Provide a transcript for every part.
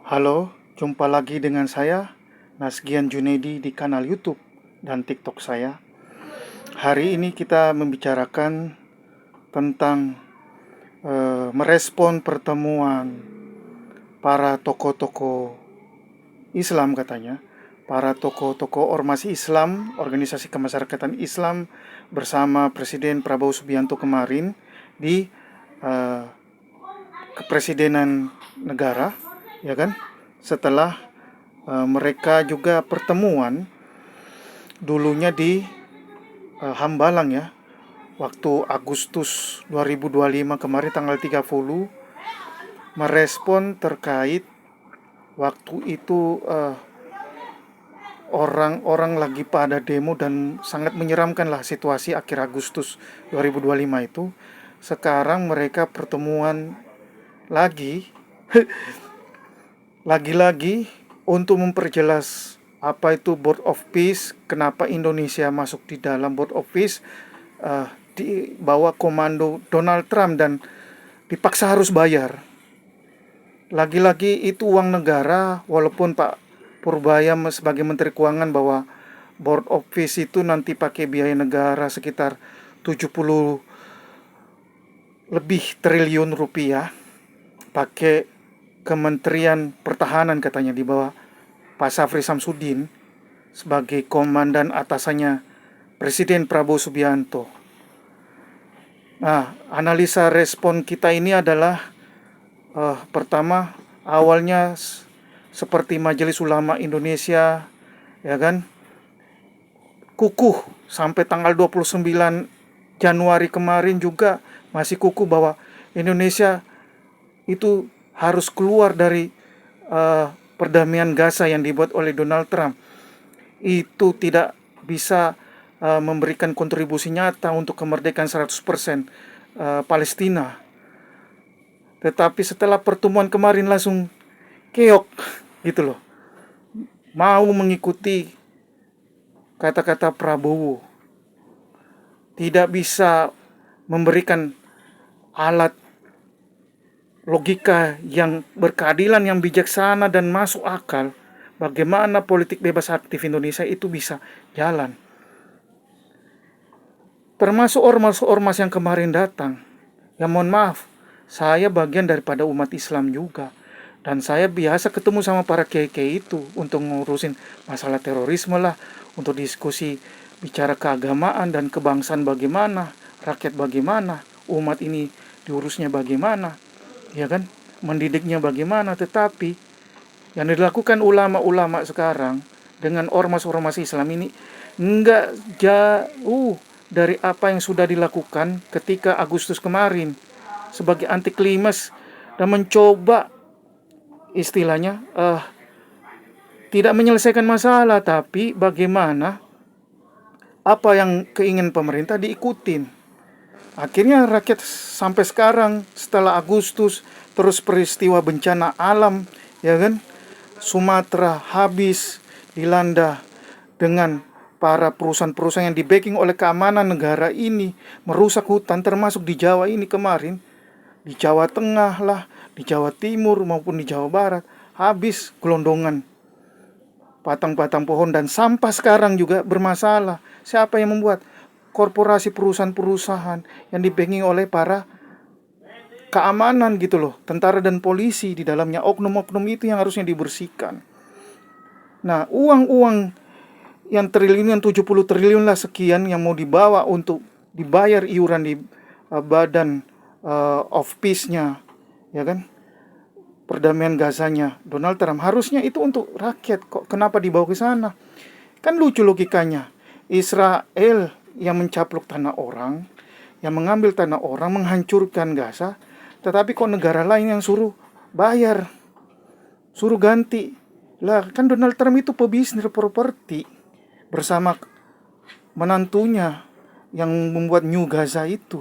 Halo, jumpa lagi dengan saya, Nasgian Junedi di kanal YouTube dan TikTok saya. Hari ini kita membicarakan tentang merespon pertemuan para tokoh-tokoh Islam katanya. Para tokoh-tokoh ormas Islam, organisasi kemasyarakatan Islam bersama Presiden Prabowo Subianto kemarin di eh, kepresidenan negara, ya kan? Setelah mereka juga pertemuan dulunya di Hambalang ya, waktu Agustus 2025 kemarin tanggal 30, merespon terkait waktu itu orang-orang lagi pada demo dan sangat menyeramkan lah situasi akhir Agustus 2025 itu. Sekarang mereka pertemuan lagi lagi-lagi untuk memperjelas apa itu Board of Peace, kenapa Indonesia masuk di dalam Board of Peace, di bawah komando Donald Trump dan dipaksa harus bayar. Lagi-lagi itu uang negara, walaupun Pak Purbaya sebagai Menteri Keuangan bahwa Board of Peace itu nanti pakai biaya negara sekitar 70 lebih triliun rupiah, pakai Kementerian Pertahanan katanya di bawah Pak Safri Samsudin sebagai komandan atasannya Presiden Prabowo Subianto. Nah, analisa respon kita ini adalah pertama, awalnya seperti Majelis Ulama Indonesia, ya kan, kukuh sampai tanggal 29 Januari kemarin juga masih kukuh bahwa Indonesia itu harus keluar dari perdamaian Gaza yang dibuat oleh Donald Trump. Itu tidak bisa memberikan kontribusi nyata untuk kemerdekaan 100% Palestina. Tetapi setelah pertemuan kemarin langsung keok gitu loh. Mau mengikuti kata-kata Prabowo. Tidak bisa memberikan alat logika yang berkeadilan, yang bijaksana dan masuk akal. Bagaimana politik bebas aktif Indonesia itu bisa jalan. Termasuk ormas-ormas yang kemarin datang. Ya mohon maaf, saya bagian daripada umat Islam juga. Dan saya biasa ketemu sama para kiai-kiai itu untuk ngurusin masalah terorisme lah, untuk diskusi bicara keagamaan dan kebangsaan bagaimana, rakyat bagaimana, umat ini diurusnya bagaimana, ya kan, mendidiknya bagaimana. Tetapi yang dilakukan ulama-ulama sekarang dengan ormas-ormas Islam ini enggak jauh dari apa yang sudah dilakukan ketika Agustus kemarin sebagai anti klimaks dan mencoba istilahnya tidak menyelesaikan masalah, tapi bagaimana apa yang keinginan pemerintah diikutin. Akhirnya rakyat sampai sekarang setelah Agustus terus peristiwa bencana alam, ya kan, Sumatera habis dilanda dengan para perusahaan-perusahaan yang di-backing oleh keamanan negara ini merusak hutan, termasuk di Jawa ini kemarin, di Jawa Tengah lah, di Jawa Timur maupun di Jawa Barat, habis gelondongan batang-batang pohon dan sampah sekarang juga bermasalah. Siapa yang membuat? Korporasi perusahaan-perusahaan yang di-backing oleh para keamanan gitu loh, tentara dan polisi di dalamnya, oknum-oknum itu yang harusnya dibersihkan. Nah, uang-uang yang triliun, yang 70 triliun lah sekian yang mau dibawa untuk dibayar iuran di badan of peace-nya, ya kan, perdamaian Gazanya Donald Trump, harusnya itu untuk rakyat. Kok kenapa dibawa ke sana? Kan lucu logikanya. Israel yang mencaplok tanah orang, yang mengambil tanah orang, menghancurkan Gaza, tetapi kok negara lain yang suruh bayar, suruh ganti. Lah kan Donald Trump itu pebisnis properti bersama menantunya yang membuat New Gaza itu,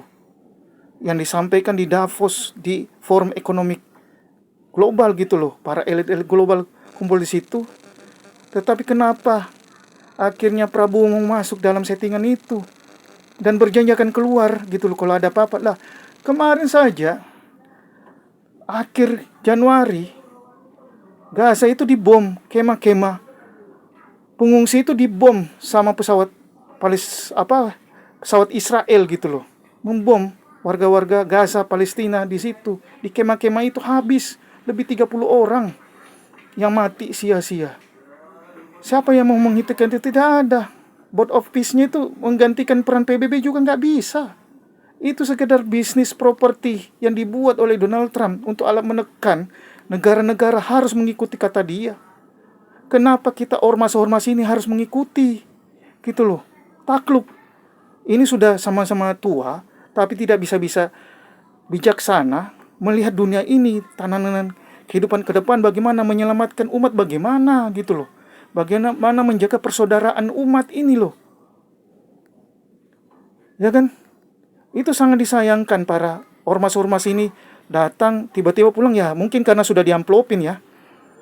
yang disampaikan di Davos, di Forum Ekonomi Global gitu loh, para elit-elit global kumpul di situ. Tetapi kenapa akhirnya Prabowo mau masuk dalam settingan itu dan berjanji akan keluar gitu loh kalau ada apa-apa. Lah kemarin saja akhir Januari Gaza itu dibom, kemah-kemah pengungsi itu dibom sama pesawat Israel gitu loh. Membom warga-warga Gaza, Palestina di situ. Di kemah-kemah itu habis lebih 30 orang yang mati sia-sia. Siapa yang mau menghentikan itu? Tidak ada. Board of Peace-nya itu menggantikan peran PBB juga nggak bisa. Itu sekedar bisnis properti yang dibuat oleh Donald Trump untuk alat menekan negara-negara harus mengikuti kata dia. Kenapa kita ormas-ormas ini harus mengikuti? Gitu loh. Takluk. Ini sudah sama-sama tua, tapi tidak bisa-bisa bijaksana melihat dunia ini, tanaman kehidupan ke depan, bagaimana menyelamatkan umat, bagaimana gitu loh. Bagaimana menjaga persaudaraan umat ini loh. Ya kan? Itu sangat disayangkan para ormas-ormas ini datang tiba-tiba pulang ya. Mungkin karena sudah diamplopin ya.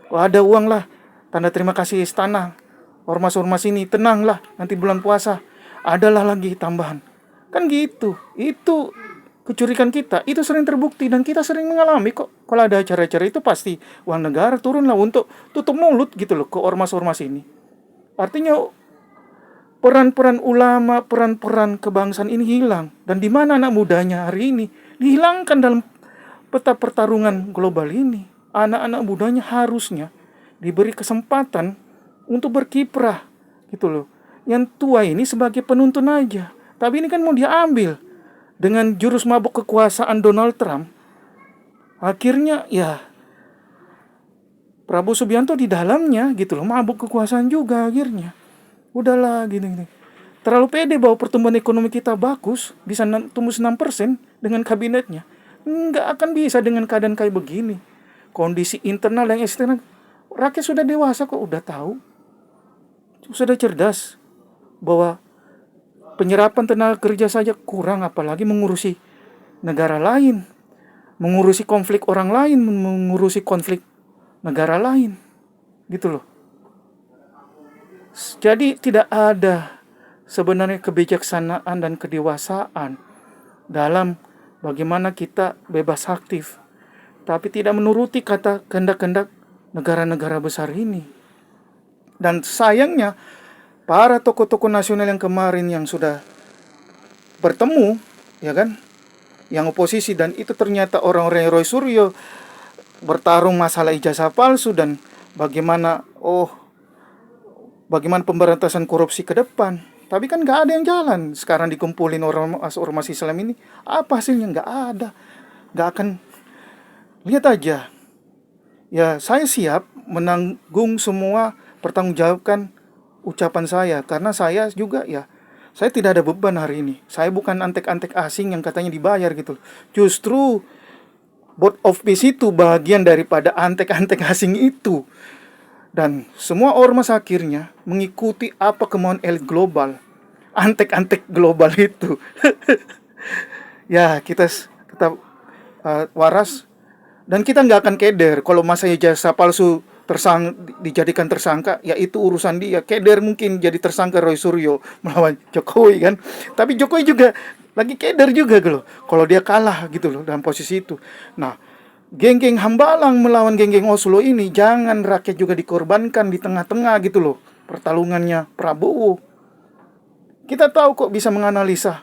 Wah, ada uang lah. Tanda terima kasih istana. Ormas-ormas ini tenanglah, nanti bulan puasa adalah lagi tambahan. Kan gitu. Itu kecurigaan kita. Itu sering terbukti dan kita sering mengalami kok. Kalau ada acara-acara itu pasti uang negara turunlah untuk tutup mulut gitu loh ke ormas-ormas ini. Artinya peran-peran ulama, peran-peran kebangsaan ini hilang. Dan di mana anak mudanya hari ini? Dihilangkan dalam peta pertarungan global ini. Anak-anak mudanya harusnya diberi kesempatan untuk berkiprah gitu loh. Yang tua ini sebagai penuntun aja. Tapi ini kan mau diambil dengan jurus mabuk kekuasaan Donald Trump. Akhirnya ya Prabowo Subianto di dalamnya gitu loh, mabuk kekuasaan juga akhirnya. Udahlah gini-gini. Terlalu pede bahwa pertumbuhan ekonomi kita bagus, bisa tumbuh 6% dengan kabinetnya. Nggak akan bisa dengan keadaan kayak begini. Kondisi internal dan eksternal. Rakyat sudah dewasa kok, udah tahu. Sudah cerdas bahwa penyerapan tenaga kerja saja kurang, apalagi mengurusi negara lain. Mengurusi konflik orang lain, mengurusi konflik negara lain. Gitu loh. Jadi tidak ada sebenarnya kebijaksanaan dan kedewasaan dalam bagaimana kita bebas aktif, tapi tidak menuruti kata kehendak-kehendak negara-negara besar ini. Dan sayangnya para tokoh-tokoh nasional yang kemarin yang sudah bertemu, ya kan, yang oposisi, dan itu ternyata orang-orang Roy Suryo bertarung masalah ijazah palsu dan bagaimana pemberantasan korupsi ke depan. Tapi kan nggak ada yang jalan. Sekarang dikumpulin ormas Islam ini, apa hasilnya? Nggak ada. Nggak akan. Lihat aja. Ya, saya siap menanggung semua pertanggungjawabkan ucapan saya. Karena saya juga ya, saya tidak ada beban hari ini. Saya bukan antek-antek asing yang katanya dibayar gitu. Justru Board of Peace itu bagian daripada antek-antek asing itu. Dan semua ormas akhirnya mengikuti apa kemauan elit global. Antek-antek global itu. Ya, kita tetap waras. Dan kita nggak akan keder kalau masa ijazah palsu dijadikan tersangka, ya itu urusan dia. Keder mungkin jadi tersangka Roy Suryo melawan Jokowi kan. Tapi Jokowi juga lagi keder juga gitu loh, kalau dia kalah gitu loh dalam posisi itu. Nah, geng-geng Hambalang melawan geng-geng Oslo ini, jangan rakyat juga dikorbankan di tengah-tengah gitu loh pertarungannya Prabowo. Kita tahu kok bisa menganalisa.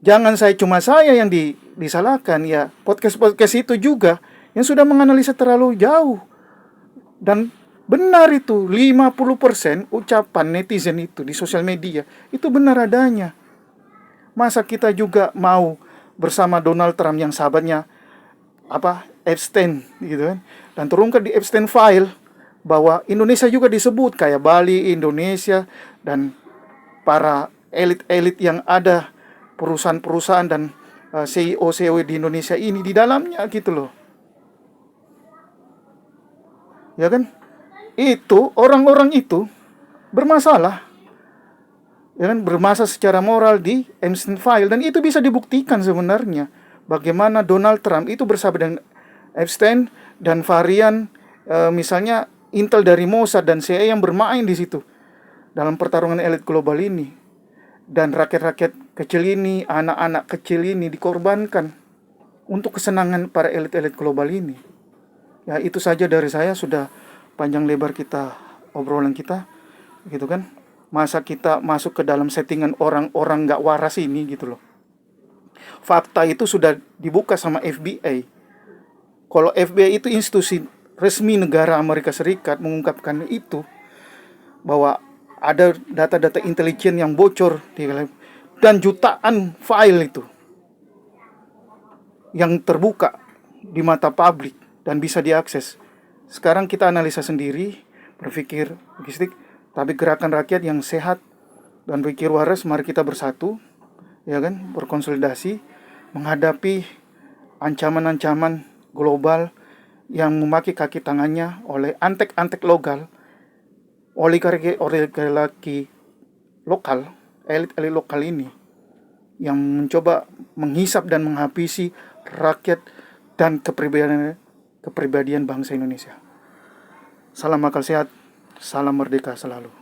Jangan cuma saya yang disalahkan ya. Podcast-podcast itu juga yang sudah menganalisa terlalu jauh. Dan benar itu, 50% ucapan netizen itu di sosial media itu benar adanya. Masa kita juga mau bersama Donald Trump yang sahabatnya Epstein gitu kan. Dan terungkap di Epstein file bahwa Indonesia juga disebut, kayak Bali, Indonesia, dan para elit-elit yang ada, perusahaan-perusahaan dan CEO di Indonesia ini di dalamnya gitu loh. Ya kan? Itu orang-orang itu bermasalah. Ya kan, bermasalah secara moral di Epstein file, dan itu bisa dibuktikan sebenarnya bagaimana Donald Trump itu bersahabat dengan Epstein dan varian misalnya intel dari Mossad dan CIA yang bermain di situ dalam pertarungan elit global ini. Dan rakyat-rakyat kecil ini, anak-anak kecil ini dikorbankan untuk kesenangan para elit-elit global ini. Ya itu saja dari saya, sudah panjang lebar kita obrolan kita, gitu kan. Masa kita masuk ke dalam settingan orang-orang nggak waras ini gitu loh. Fakta itu sudah dibuka sama FBI. Kalau FBI itu institusi resmi negara Amerika Serikat mengungkapkan itu, bahwa ada data-data intelijen yang bocor dan jutaan file itu yang terbuka di mata publik dan bisa diakses. Sekarang kita analisa sendiri, berpikir logistik, tapi gerakan rakyat yang sehat dan berpikir waras, mari kita bersatu, ya kan, berkonsolidasi menghadapi ancaman-ancaman global yang memaki kaki tangannya oleh antek-antek lokal, oligarki lokal, elit-elit lokal ini yang mencoba menghisap dan menghabisi rakyat dan kepribadian bangsa Indonesia. Salam akal sehat, salam merdeka selalu.